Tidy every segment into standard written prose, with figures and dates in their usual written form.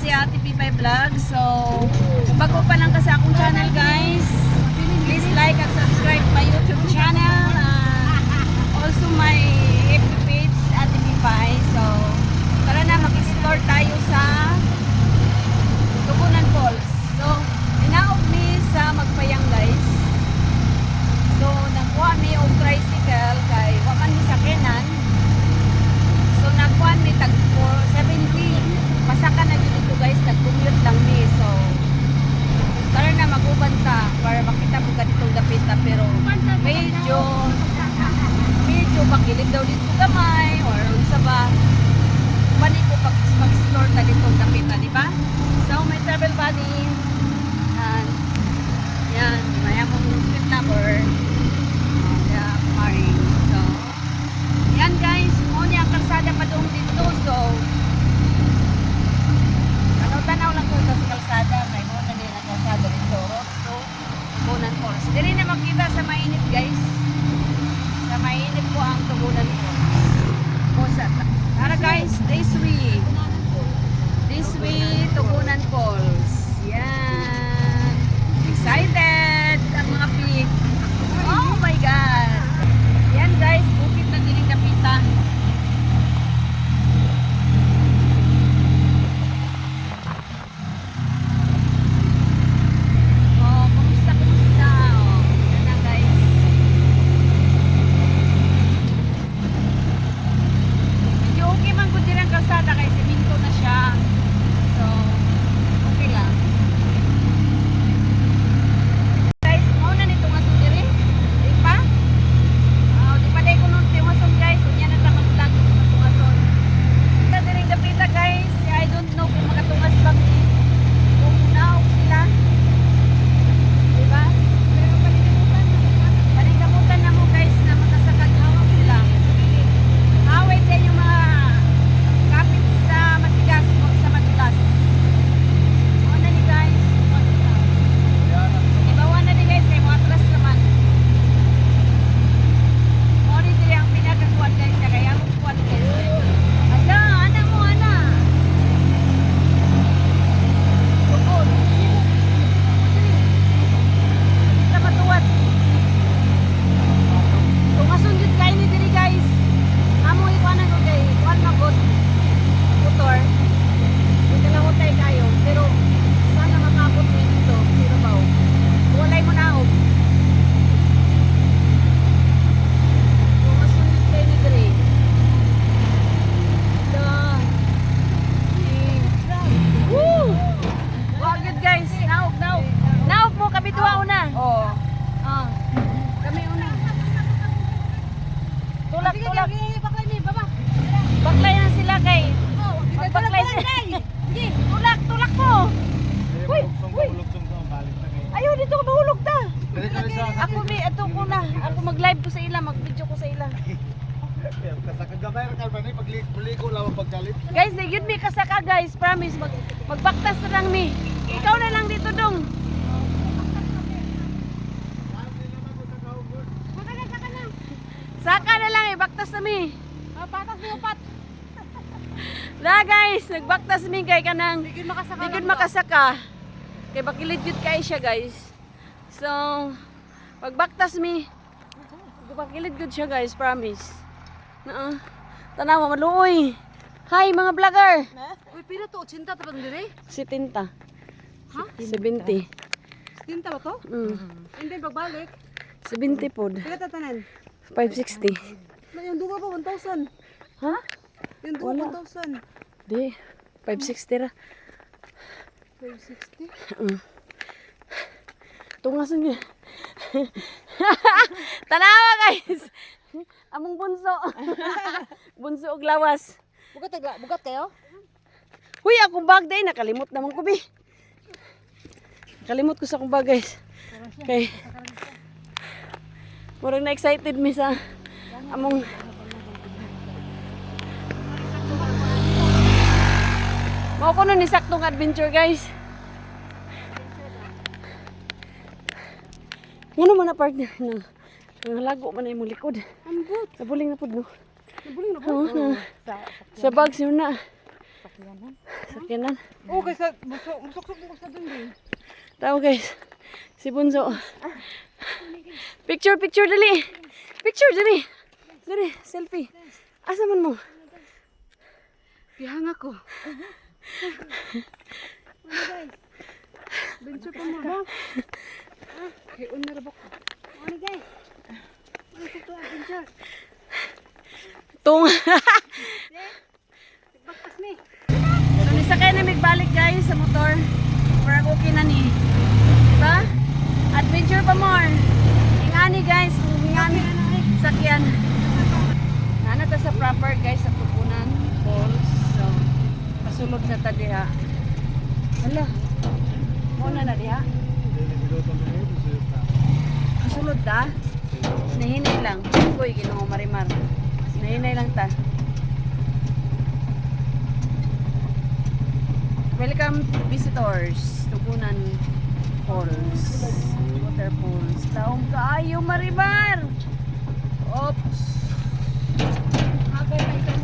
si Ate Pipay Vlog. So, kung bago pa lang ka sa akong channel guys, please like and subscribe my YouTube channel. Also my FB page, Ate Pipay. So, tara na mag-explore tayo sa Tugunan Falls. So, inaog mi sa Magpayang guys. So, nakuha mi og tricycle kay waman mi sakinan. So, nakuha mi tag 70. Pasaka na dito guys, nag-commute lang mi. So, tara na mag-ubanta para makita mo ganitong dapita. Pero medyo makilid daw dito gamay or unsa ba. Mani ko pag mag-explore ta ditong dapita, di ba? So, may travel buddy. Yan, may among street number. Yeah, Maring. So, yan guys, muna ang kalsada pa doon dito. So, tanaw lang ko sa kalsada. May muna din ang kalsada dito. So, Tugunan Falls. Dili na makita sa mainit guys. Sa mainit po ang Tugunan Falls. Tara guys, this way, Tugunan Falls. Yan. Excited ang mga pig. Oh my God. Yan guys, bukit na diling kapita. Oh, kumusta? Oh, yan na guys. Medyo okay man kung dirang kalsada kay siminto na siya. So, okay lang. Guys, mauna nito nga ito diri. Di pa? Di pa dahil ko nung tiwason guys. Unya na ta mag-vlog sa tiwason. Ito diring dapita guys. I don't know kung makatungas bang kung naog sila. Diba? Pero paningkamutan na mo guys na matasakag hawak sila. Haway din yung mga kapit sa matigas o sa madulas. Mauna ni guys. Ibawa na ni guys kay mga atras naman. Mauna din ang pinagakuan guys na kaya mo kuwan guys. Ala, ana mo ana. Tukod. Sa matuwad. Kung masundit kayo ni diri guys, amo ikuanan ko kay kuan magod motor. Dito lang utay kayo, pero sana makabot mo dito, pero ba? Walay mo naog. Kung masundit kayo ni diri. Woo! Wow, good guys. Naog. Naog mo kami duwa una. Oo. Kami una. Tulak. Baklay na sila kay. Magbaklay sila. Tulak mo. Uy. Ayaw dito ko mahulog ta. Ako na. Ako mag-live ko sa ila, mag-video ko sa ila. Guys, yun mi kasaka guys, promise magbaktas na lang mi. Ikaw na lang dito dong. Saka na lang baktas na mi. Patas mi upat. La guys, nagbaktas mi kay kanang digid makasaka. Kay bakilid jud kay siya guys. So, pagbaktas mi, bakilid gud siya guys, promise. Tanawa maluoy. Hi mga vlogger. Uy, pila to? 80 ta bang dire? 70. Ha? 70. 80 ba to? Hindi pagbalik. 70 pod. Pila ta tanan? 560. Yung duwa pa 1,000. Ha? Yung duwa Wala. 1,000. Di. 560 ra. 560. Tungasan niya. Tanawa guys. Among bunso. Bunso og lawas. Bugat kayo? Huy, akong bag day nakalimot naman ko bi. Nakalimot ko sa akong bag guys. Okay. Murang na excited mi sa among mao ko nun ni saktong adventure guys. Ngano man na partner na lago man na imong likod. Ambot. Nabuling na pud no. Nabuling na po. Sa bag siya na. Sakyanan. Oh, kaysa musok-musok mo sa dun din. Tao guys. Si Bunso. Picture, picture dali. Picture dali. Dali, selfie. Asa man mo? Pihang ako. Benso pa mo ba? Kay unarabok. Ano guys? Ano sa to adventure? Tung. Baktas ni. So, nisakay na magbalik guys sa motor. Parang okay na ni. Diba? Adventure pa more. Ingani guys. Ingani. Sakyan. Nana ta sa proper guys sa Tugunan Falls. So, pasulod na ta diha. Hala. Muna na diha. Pasulod ta. Nahinay lang. Uy, Ginoo Marimar. Nahinay lang ta. Welcome visitors. Tugunan Falls. Water Falls. Taong kaayo Marimar. Oops. Agay na ikaw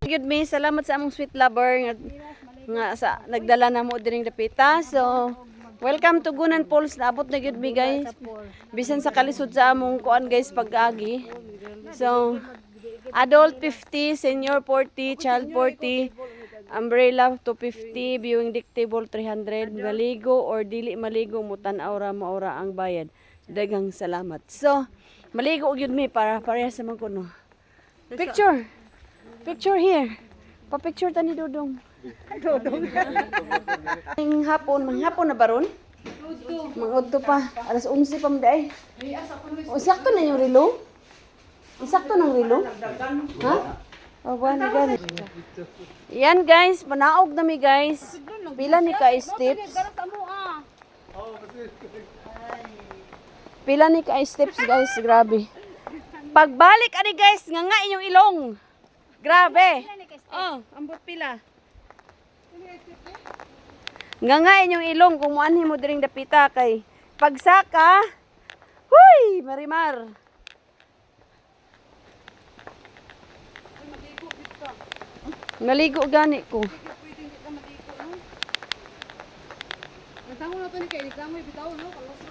Good me, salamat sa among sweet lover nga sa nagdala na mo diring dapita. So, welcome to Tugunan Falls. Naabot na good me guys. Bisan sa kalisod sa among kuan guys pag-agi. So, adult 50, senior 40, child 40, umbrella 250, viewing deck table 300, maligo or dili maligo mutan-aw ra maura ang bayad. Daghang salamat. So, maligo gyud mi para pareha sa mga kuno. Picture. Picture here. Pa-picture ta ni Dudong. Dudong. Manghapon na baron? Mangudto pa. Alas 11 pa mday. O sakto na yung relo? Isakto ng relo? Ha? O bani gani. Yan guys, manaog na mi guys. Pila ni ka steps? Pila ni ka steps guys, grabe. Pagbalik ani guys, nga inyong ilong. Grabe. Oh, ambot pila. Nga inyong ilong kung muanhi mo diring dapita kay pagsaka. Huy, Marimar. Maligo gani ko. Ang tango na to ni kay Ikamoy bitaw no, kalos.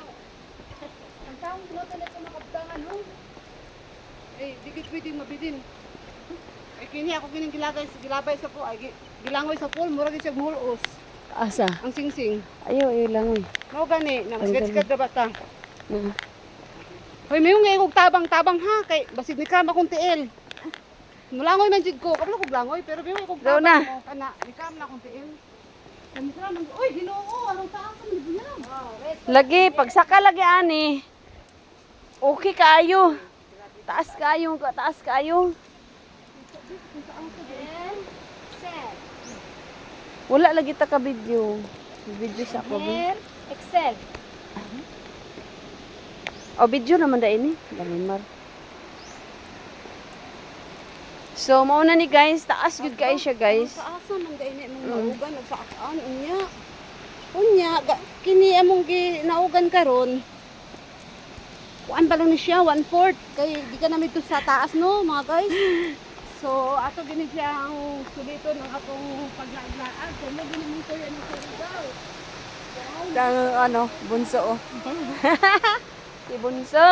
Ang tango na to na makabtangan no. Eh, dikit pwedeng mabidin. Ay kini ako kining gilabay sa pool, ay gilangoy sa pool, mura gyud siya mulos. Asa? Ang singsing. Ayo lang oy. Mao gani, namaskad ka bata. Na. Hoy, mayong nga ikog tabang-tabang ha kay basid ni kama kong tiil. Mulangoy man jud ko, kabalo ko langoy pero biyo ikog Daw tabang na. mo kana, ni kama na kong tiil. Kamukha man, oy, Ginoo, anong taas man buyan? Lagi pagsaka lagi ani. Okay kaayo. Taas kaayo. Wala lagi ta ka video. Video sa ako ba? Excel. O video naman da ini. Marimar. So mao na ni guys, taas gud kay siya guys. Taasan man gaini mong naugan o sa akaan unya. Unya, kini among ginaugan karon. Kuan ba lang ni siya 1/4 kay di ka namin to sa taas no mga guys. So ato gini siya ang suliton ng atong paglaag-laag. So mo gini mo kuya ni Sirigaw. Ang ano, bunso oh. Si bunso.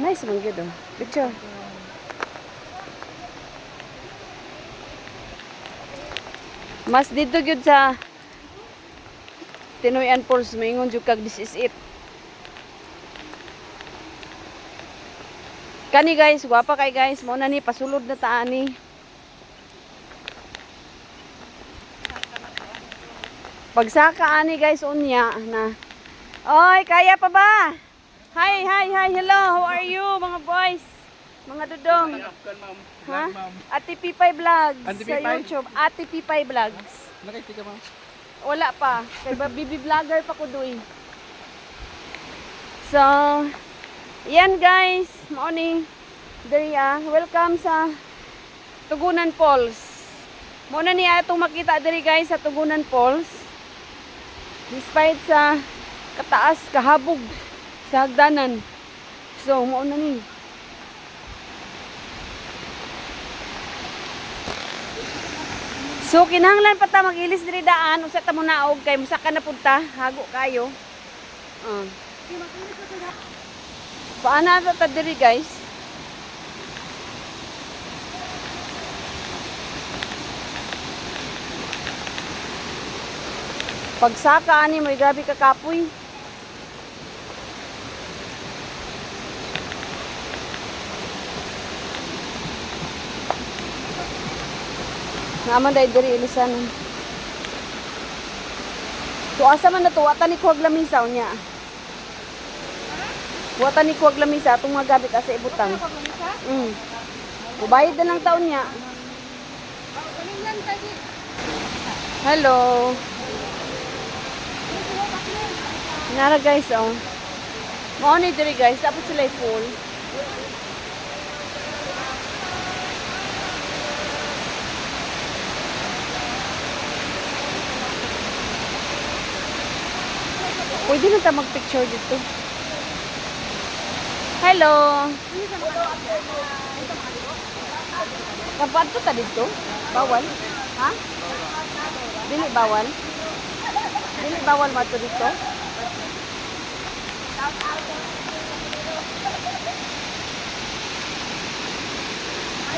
Nice man gud oh. Picture. Mas dito gyud sa Tinoyan Falls maingon jud kag this is it. Kani guys, guwapa kay guys, mo na ni pasulod na ta ani. Pagsaka ani guys unya na. Oy, kaya pa ba? Hi, hello, how are you mga boys? Mga dudong. Ha? Ate Pipay Vlogs sa YouTube. Ate Pipay Vlogs. Nakikita mo? Wala pa. Kay baby vlogger pa ko doy. So, yan guys, morning. Diriya, welcome sa Tugunan Falls. Muna niya itong makita diri guys sa Tugunan Falls. Despite sa kataas, kahabog sa hagdanan. So, mauna ni. So, kinahanglan pa ta mag-ilis diri daan. Usa ta mo naog kay musaka na punta. Hago kayo. Paana ta diri guys? Pagsaka ani may grabe ka kapoy. Naman dahil diri ilisan. So asa man na to, wata ni kuwag lamisa niya. Wata ni kuwag lamisa atong mga gabit asa ibutang. Ubayad na lang taon niya. Hello. Nara guys, oh. Mao ni diri guys, tapos sila full. Pwede na tayo mag-picture dito. Hello. Kapan to ta dito? Bawal? Ha? Dili bawal? Dili bawal mato dito?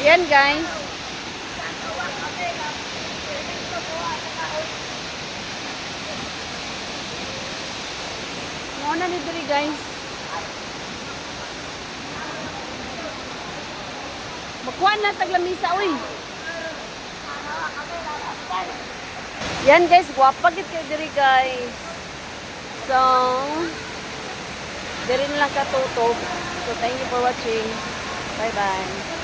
Ayan guys. Muna ni diri guys. Makuha na taglamisa uy. Yan guys, guwapa gid kay diri guys. So, diri na lang katutob. So, thank you for watching. Bye-bye.